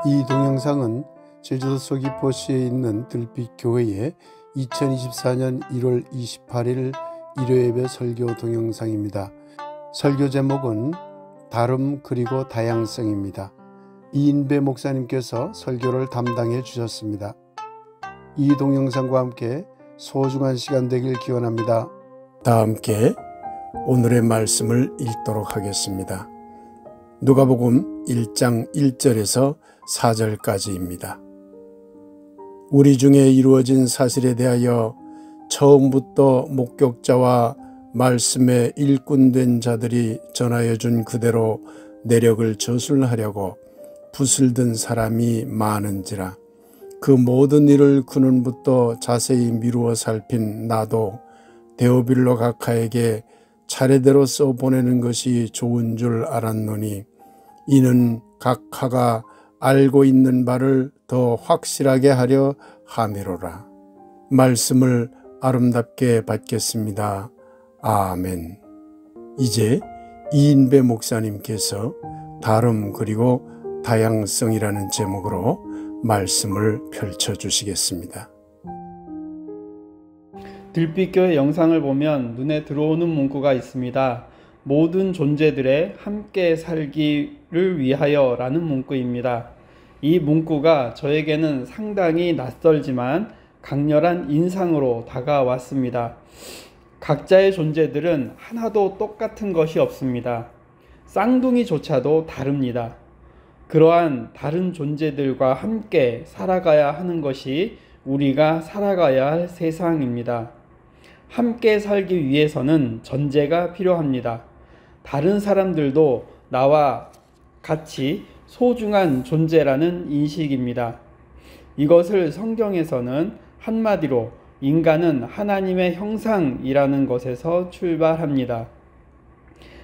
이 동영상은 제주도 서귀포시에 있는 들빛교회의 2024년 1월 28일 일요예배 설교 동영상입니다. 설교 제목은 다름 그리고 다양성입니다. 이인배 목사님께서 설교를 담당해 주셨습니다. 이 동영상과 함께 소중한 시간 되길 기원합니다. 다 함께 오늘의 말씀을 읽도록 하겠습니다. 누가복음 1장 1절에서 4절까지입니다. 우리 중에 이루어진 사실에 대하여 처음부터 목격자와 말씀의 일꾼된 자들이 전하여 준 그대로 내력을 저술하려고 붓을 든 사람이 많은지라. 그 모든 일을 근원부터 자세히 미루어 살핀 나도 데오빌로 각하에게 차례대로 써보내는 것이 좋은 줄 알았노니 이는 각하가 알고 있는 바를 더 확실하게 하려 함이로라. 말씀을 아름답게 받겠습니다. 아멘. 이제 이인배 목사님께서 다름 그리고 다양성이라는 제목으로 말씀을 펼쳐주시겠습니다. 들빛교회 영상을 보면 눈에 들어오는 문구가 있습니다. 모든 존재들의 함께 살기를 위하여 라는 문구입니다. 이 문구가 저에게는 상당히 낯설지만 강렬한 인상으로 다가왔습니다. 각자의 존재들은 하나도 똑같은 것이 없습니다. 쌍둥이조차도 다릅니다. 그러한 다른 존재들과 함께 살아가야 하는 것이 우리가 살아가야 할 세상입니다. 함께 살기 위해서는 전제가 필요합니다. 다른 사람들도 나와 같이 소중한 존재라는 인식입니다. 이것을 성경에서는 한마디로 인간은 하나님의 형상이라는 것에서 출발합니다.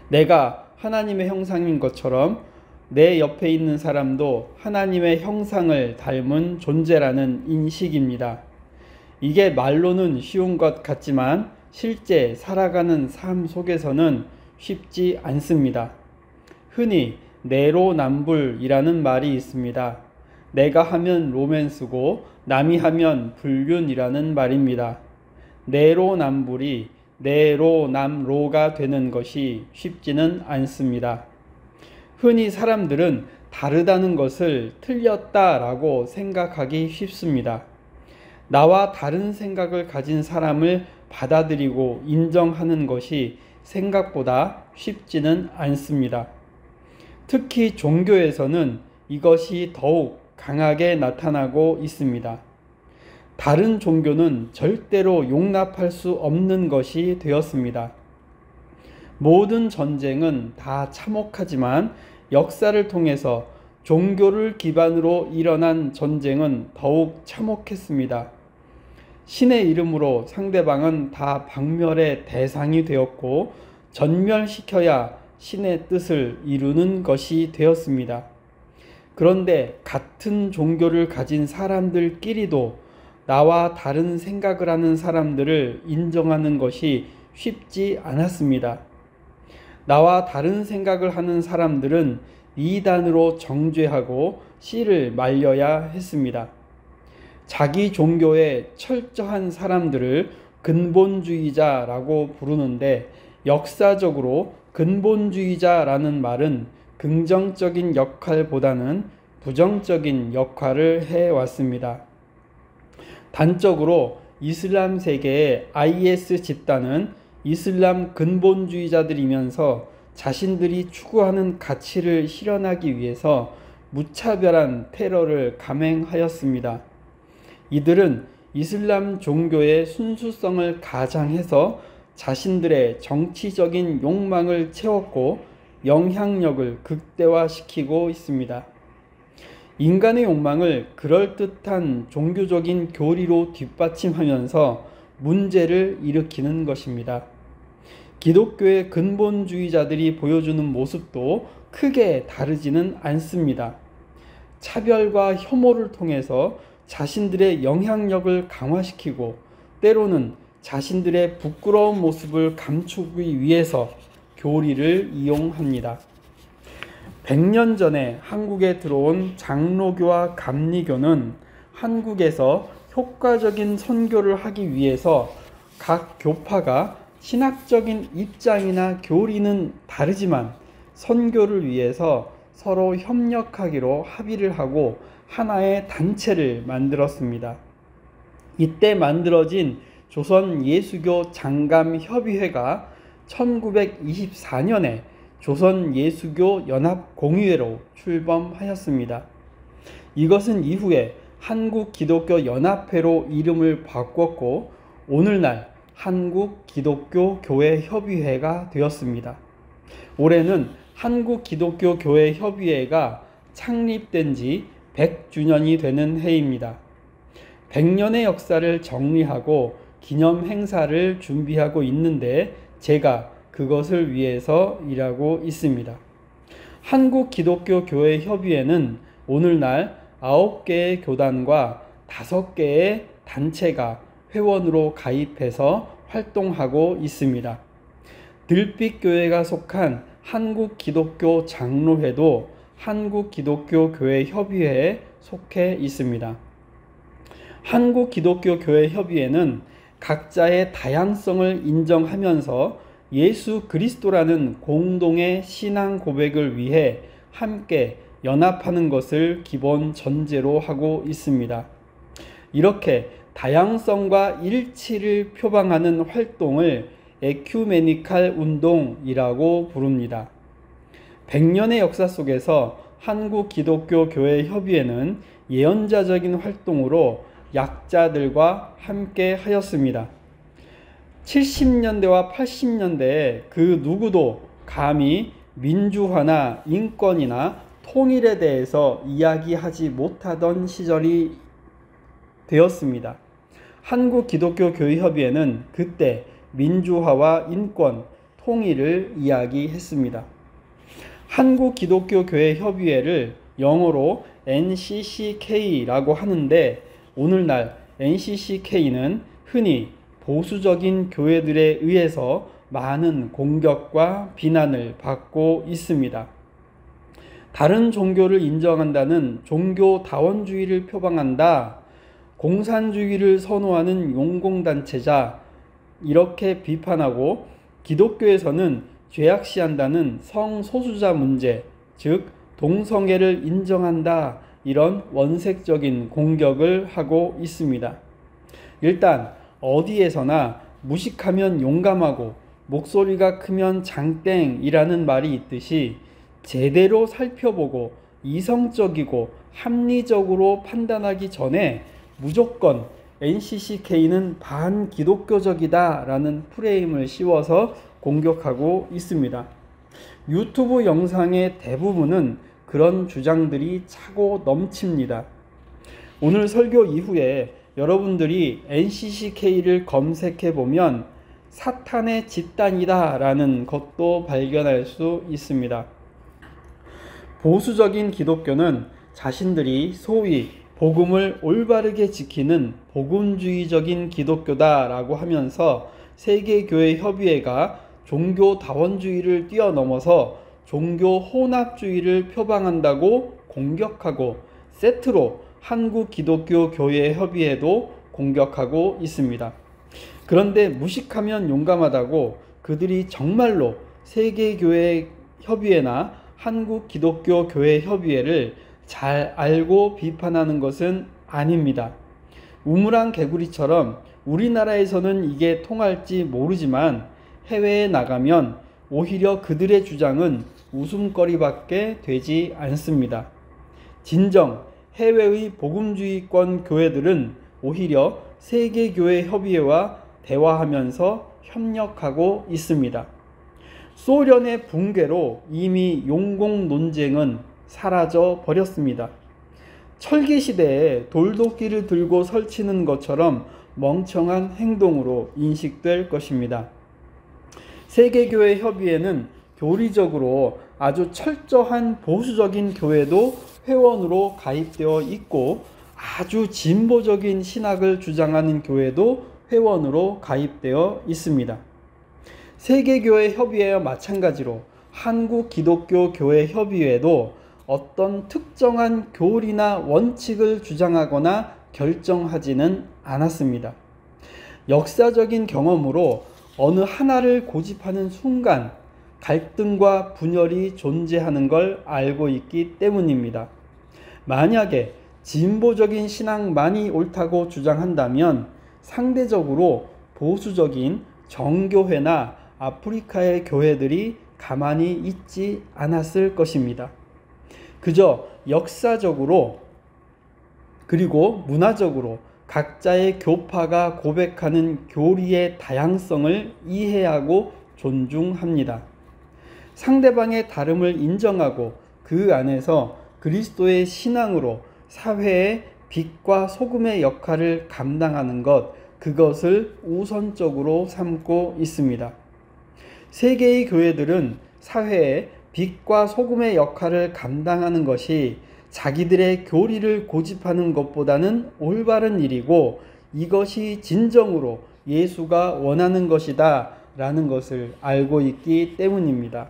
내가 하나님의 형상인 것처럼 내 옆에 있는 사람도 하나님의 형상을 닮은 존재라는 인식입니다. 이게 말로는 쉬운 것 같지만 실제 살아가는 삶 속에서는 쉽지 않습니다. 흔히 내로남불이라는 말이 있습니다. 내가 하면 로맨스고 남이 하면 불륜이라는 말입니다. 내로남불이 내로남로가 되는 것이 쉽지는 않습니다. 흔히 사람들은 다르다는 것을 틀렸다라고 생각하기 쉽습니다. 나와 다른 생각을 가진 사람을 받아들이고 인정하는 것이 생각보다 쉽지는 않습니다. 특히 종교에서는 이것이 더욱 강하게 나타나고 있습니다. 다른 종교는 절대로 용납할 수 없는 것이 되었습니다. 모든 전쟁은 다 참혹하지만 역사를 통해서 종교를 기반으로 일어난 전쟁은 더욱 참혹했습니다. 신의 이름으로 상대방은 다 박멸의 대상이 되었고 전멸시켜야 신의 뜻을 이루는 것이 되었습니다. 그런데 같은 종교를 가진 사람들끼리도 나와 다른 생각을 하는 사람들을 인정하는 것이 쉽지 않았습니다. 나와 다른 생각을 하는 사람들은 이단으로 정죄하고 씨를 말려야 했습니다. 자기 종교에 철저한 사람들을 근본주의자라고 부르는데 역사적으로 근본주의자라는 말은 긍정적인 역할보다는 부정적인 역할을 해왔습니다. 단적으로 이슬람 세계의 IS 집단은 이슬람 근본주의자들이면서 자신들이 추구하는 가치를 실현하기 위해서 무차별한 테러를 감행하였습니다. 이들은 이슬람 종교의 순수성을 가장해서 자신들의 정치적인 욕망을 채웠고 영향력을 극대화시키고 있습니다. 인간의 욕망을 그럴듯한 종교적인 교리로 뒷받침하면서 문제를 일으키는 것입니다. 기독교의 근본주의자들이 보여주는 모습도 크게 다르지는 않습니다. 차별과 혐오를 통해서 자신들의 영향력을 강화시키고 때로는 자신들의 부끄러운 모습을 감추기 위해서 교리를 이용합니다. 100년 전에 한국에 들어온 장로교와 감리교는 한국에서 효과적인 선교를 하기 위해서 각 교파가 신학적인 입장이나 교리는 다르지만 선교를 위해서 서로 협력하기로 합의를 하고 하나의 단체를 만들었습니다. 이때 만들어진 조선 예수교 장감협의회가 1924년에 조선 예수교 연합공의회로 출범하였습니다. 이것은 이후에 한국기독교연합회로 이름을 바꿨고 오늘날 한국기독교교회협의회가 되었습니다. 올해는 한국기독교교회협의회가 창립된 지 100주년이 되는 해입니다. 100년의 역사를 정리하고 기념 행사를 준비하고 있는데 제가 그것을 위해서 일하고 있습니다. 한국기독교교회협의회는 오늘날 9개의 교단과 5개의 단체가 회원으로 가입해서 활동하고 있습니다. 들빛교회가 속한 한국기독교 장로회도 한국기독교교회협의회에 속해 있습니다. 한국기독교교회협의회는 각자의 다양성을 인정하면서 예수 그리스도라는 공동의 신앙 고백을 위해 함께 연합하는 것을 기본 전제로 하고 있습니다. 이렇게 다양성과 일치를 표방하는 활동을 에큐메니칼 운동이라고 부릅니다. 100년의 역사 속에서 한국기독교교회협의회는 예언자적인 활동으로 약자들과 함께 하였습니다. 70년대와 80년대에 그 누구도 감히 민주화나 인권이나 통일에 대해서 이야기하지 못하던 시절이 되었습니다. 한국기독교교회협의회는 그때 민주화와 인권, 통일을 이야기했습니다. 한국기독교교회협의회를 영어로 NCCK라고 하는데 오늘날 NCCK는 흔히 보수적인 교회들에 의해서 많은 공격과 비난을 받고 있습니다. 다른 종교를 인정한다는 종교다원주의를 표방한다, 공산주의를 선호하는 용공단체자 이렇게 비판하고 기독교에서는 죄악시한다는 성소수자 문제, 즉 동성애를 인정한다 이런 원색적인 공격을 하고 있습니다. 일단 어디에서나 무식하면 용감하고 목소리가 크면 장땡이라는 말이 있듯이 제대로 살펴보고 이성적이고 합리적으로 판단하기 전에 무조건 NCCK는 반기독교적이다 라는 프레임을 씌워서 공격하고 있습니다. 유튜브 영상의 대부분은 그런 주장들이 차고 넘칩니다. 오늘 설교 이후에 여러분들이 NCCK를 검색해 보면 사탄의 집단이다 라는 것도 발견할 수 있습니다. 보수적인 기독교는 자신들이 소위 복음을 올바르게 지키는 복음주의적인 기독교다 라고 하면서 세계교회협의회가 종교다원주의를 뛰어넘어서 종교혼합주의를 표방한다고 공격하고 세트로 한국기독교교회협의회도 공격하고 있습니다. 그런데 무식하면 용감하다고 그들이 정말로 세계교회협의회나 한국기독교교회협의회를 잘 알고 비판하는 것은 아닙니다. 우물안 개구리처럼 우리나라에서는 이게 통할지 모르지만 해외에 나가면 오히려 그들의 주장은 웃음거리밖에 되지 않습니다. 진정 해외의 복음주의권 교회들은 오히려 세계교회협의회와 대화하면서 협력하고 있습니다. 소련의 붕괴로 이미 용공 논쟁은 사라져 버렸습니다. 철기시대에 돌도끼를 들고 설치는 것처럼 멍청한 행동으로 인식될 것입니다. 세계교회협의회는 교리적으로 아주 철저한 보수적인 교회도 회원으로 가입되어 있고 아주 진보적인 신학을 주장하는 교회도 회원으로 가입되어 있습니다. 세계교회협의회와 마찬가지로 한국기독교교회협의회도 어떤 특정한 교리나 원칙을 주장하거나 결정하지는 않았습니다. 역사적인 경험으로 어느 하나를 고집하는 순간 갈등과 분열이 존재하는 걸 알고 있기 때문입니다. 만약에 진보적인 신앙만이 옳다고 주장한다면 상대적으로 보수적인 정교회나 아프리카의 교회들이 가만히 있지 않았을 것입니다. 그저 역사적으로 그리고 문화적으로 각자의 교파가 고백하는 교리의 다양성을 이해하고 존중합니다. 상대방의 다름을 인정하고 그 안에서 그리스도의 신앙으로 사회의 빛과 소금의 역할을 감당하는 것, 그것을 우선적으로 삼고 있습니다. 세계의 교회들은 사회에 빛과 소금의 역할을 감당하는 것이 자기들의 교리를 고집하는 것보다는 올바른 일이고 이것이 진정으로 예수가 원하는 것이다 라는 것을 알고 있기 때문입니다.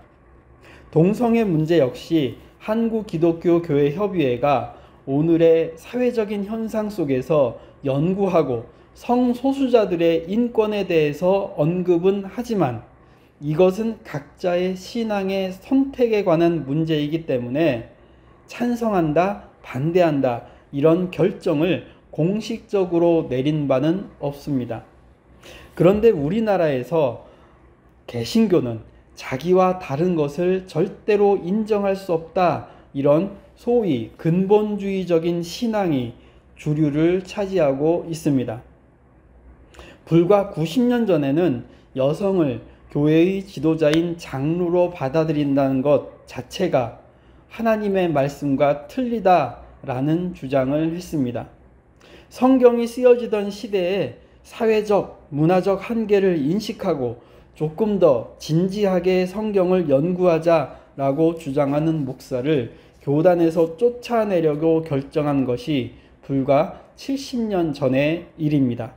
동성애 문제 역시 한국기독교교회협의회가 오늘의 사회적인 현상 속에서 연구하고 성소수자들의 인권에 대해서 언급은 하지만 이것은 각자의 신앙의 선택에 관한 문제이기 때문에 찬성한다, 반대한다 이런 결정을 공식적으로 내린 바는 없습니다. 그런데 우리나라에서 개신교는 자기와 다른 것을 절대로 인정할 수 없다 이런 소위 근본주의적인 신앙이 주류를 차지하고 있습니다. 불과 90년 전에는 여성을 교회의 지도자인 장로로 받아들인다는 것 자체가 하나님의 말씀과 틀리다라는 주장을 했습니다. 성경이 쓰여지던 시대에 사회적, 문화적 한계를 인식하고 조금 더 진지하게 성경을 연구하자라고 주장하는 목사를 교단에서 쫓아내려고 결정한 것이 불과 70년 전의 일입니다.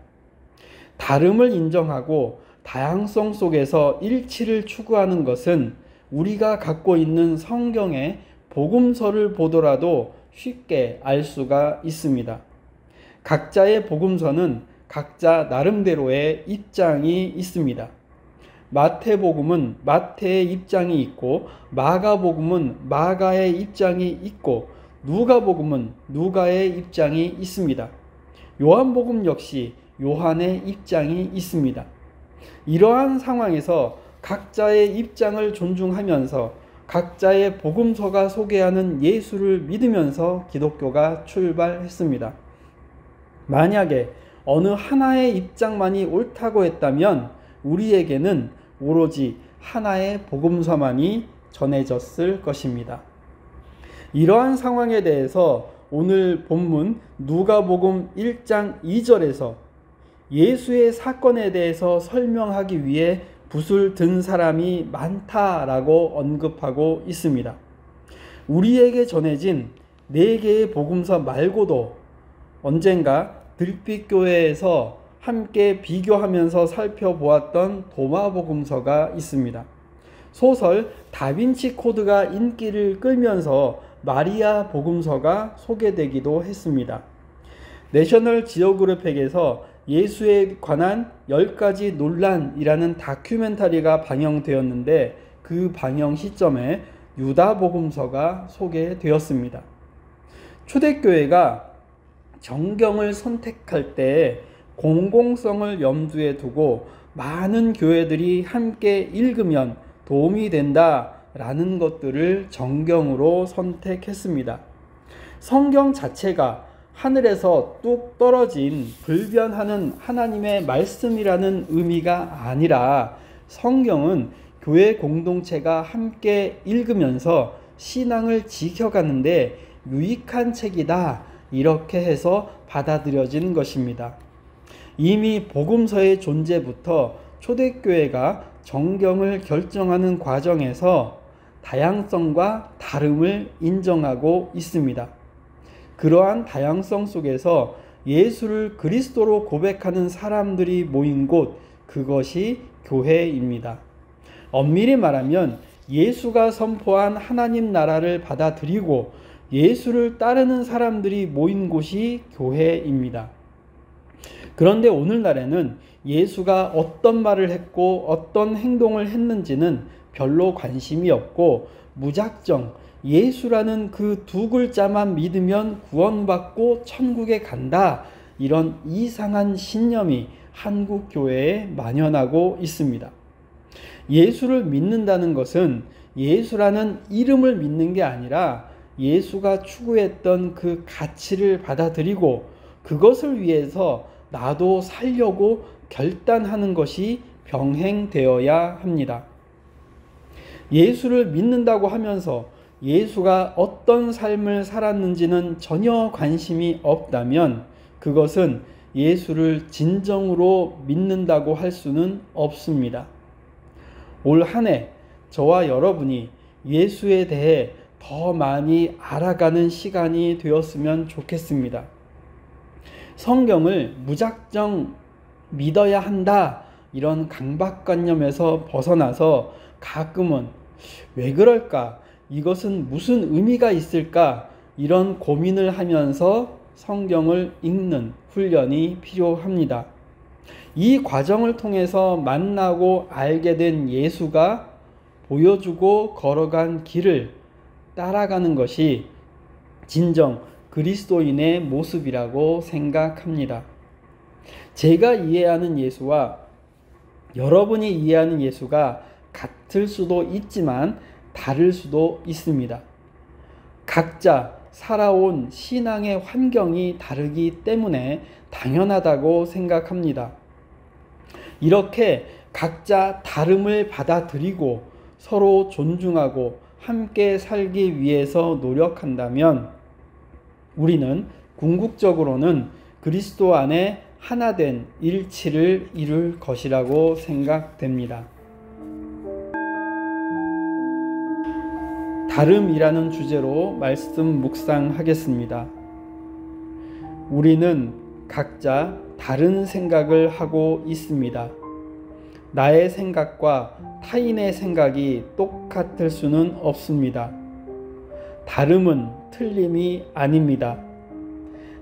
다름을 인정하고 다양성 속에서 일치를 추구하는 것은 우리가 갖고 있는 성경의 복음서를 보더라도 쉽게 알 수가 있습니다. 각자의 복음서는 각자 나름대로의 입장이 있습니다. 마태복음은 마태의 입장이 있고 마가복음은 마가의 입장이 있고 누가복음은 누가의 입장이 있습니다. 요한복음 역시 요한의 입장이 있습니다. 이러한 상황에서 각자의 입장을 존중하면서 각자의 복음서가 소개하는 예수를 믿으면서 기독교가 출발했습니다. 만약에 어느 하나의 입장만이 옳다고 했다면 우리에게는 오로지 하나의 복음서만이 전해졌을 것입니다. 이러한 상황에 대해서 오늘 본문 누가복음 1장 2절에서 예수의 사건에 대해서 설명하기 위해 붓을 든 사람이 많다라고 언급하고 있습니다. 우리에게 전해진 4개의 복음서 말고도 언젠가 들빛교회에서 함께 비교하면서 살펴보았던 도마복음서가 있습니다. 소설 다빈치 코드가 인기를 끌면서 마리아 복음서가 소개되기도 했습니다. 내셔널 지오그래픽에서 예수에 관한 10가지 논란이라는 다큐멘터리가 방영되었는데 그 방영 시점에 유다 복음서가 소개되었습니다. 초대교회가 정경을 선택할 때 공공성을 염두에 두고 많은 교회들이 함께 읽으면 도움이 된다라는 것들을 정경으로 선택했습니다. 성경 자체가 하늘에서 뚝 떨어진 불변하는 하나님의 말씀이라는 의미가 아니라 성경은 교회 공동체가 함께 읽으면서 신앙을 지켜가는데 유익한 책이다 이렇게 해서 받아들여진 것입니다. 이미 복음서의 존재부터 초대교회가 정경을 결정하는 과정에서 다양성과 다름을 인정하고 있습니다. 그러한 다양성 속에서 예수를 그리스도로 고백하는 사람들이 모인 곳, 그것이 교회입니다. 엄밀히 말하면 예수가 선포한 하나님 나라를 받아들이고 예수를 따르는 사람들이 모인 곳이 교회입니다. 그런데 오늘날에는 예수가 어떤 말을 했고 어떤 행동을 했는지는 별로 관심이 없고 무작정 예수라는 그 두 글자만 믿으면 구원받고 천국에 간다, 이런 이상한 신념이 한국 교회에 만연하고 있습니다. 예수를 믿는다는 것은 예수라는 이름을 믿는 게 아니라 예수가 추구했던 그 가치를 받아들이고 그것을 위해서 나도 살려고 결단하는 것이 병행되어야 합니다. 예수를 믿는다고 하면서 예수가 어떤 삶을 살았는지는 전혀 관심이 없다면 그것은 예수를 진정으로 믿는다고 할 수는 없습니다. 올 한 해 저와 여러분이 예수에 대해 더 많이 알아가는 시간이 되었으면 좋겠습니다. 성경을 무작정 믿어야 한다, 이런 강박관념에서 벗어나서 가끔은 왜 그럴까? 이것은 무슨 의미가 있을까? 이런 고민을 하면서 성경을 읽는 훈련이 필요합니다. 이 과정을 통해서 만나고 알게 된 예수가 보여주고 걸어간 길을 따라가는 것이 진정 그리스도인의 모습이라고 생각합니다. 제가 이해하는 예수와 여러분이 이해하는 예수가 같을 수도 있지만 다를 수도 있습니다. 각자 살아온 신앙의 환경이 다르기 때문에 당연하다고 생각합니다. 이렇게 각자 다름을 받아들이고 서로 존중하고 함께 살기 위해서 노력한다면 우리는 궁극적으로는 그리스도 안에 하나된 일치를 이룰 것이라고 생각됩니다. 다름이라는 주제로 말씀 묵상하겠습니다. 우리는 각자 다른 생각을 하고 있습니다. 나의 생각과 타인의 생각이 똑같을 수는 없습니다. 다름은 틀림이 아닙니다.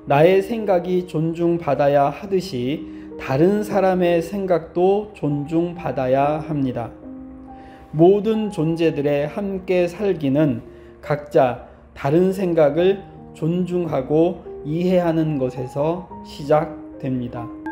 나의 생각이 존중받아야 하듯이 다른 사람의 생각도 존중받아야 합니다. 모든 존재들의 함께 살기는 각자 다른 생각을 존중하고 이해하는 것에서 시작됩니다.